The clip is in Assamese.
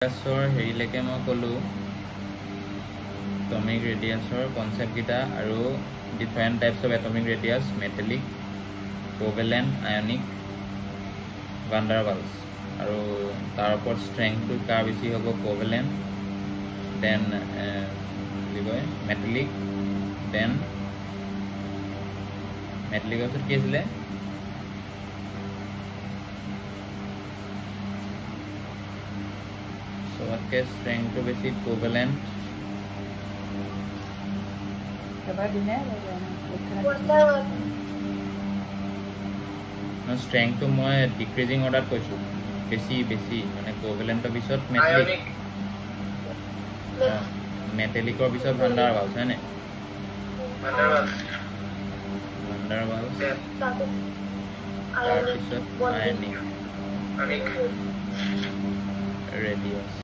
ৰেডিয়াছৰ হেৰিলৈকে মই ক'লোঁ এটমিক ৰেডিয়াছৰ কনচেপ্টকেইটা আৰু different types of atomic radius metallic covalent ionic van der Waals আৰু তাৰ ওপৰত ষ্ট্ৰেংথটো কাৰ বেছি হ'ব কোভেলেণ্ট দেন কি কয় মেটেলিক দেন মেটেলিকৰ পিছত কি আছিলে সবতকে স্ট্ৰেংথটো বেশি কোভেলেন্ট স্ট্ৰেংথটো মই ডিক্ৰিজিং অৰ্ডাৰ কৈছো বেশি বেশি মানে কোভেলেন্টৰ পিছত মেটেলিক মেটেলিকৰ পিছত ভাণ্ডাৰৱালছ হয়নে ভাণ্ডাৰৱালছ তাৰ পিছত আয়নিক ৰেডিয়াছ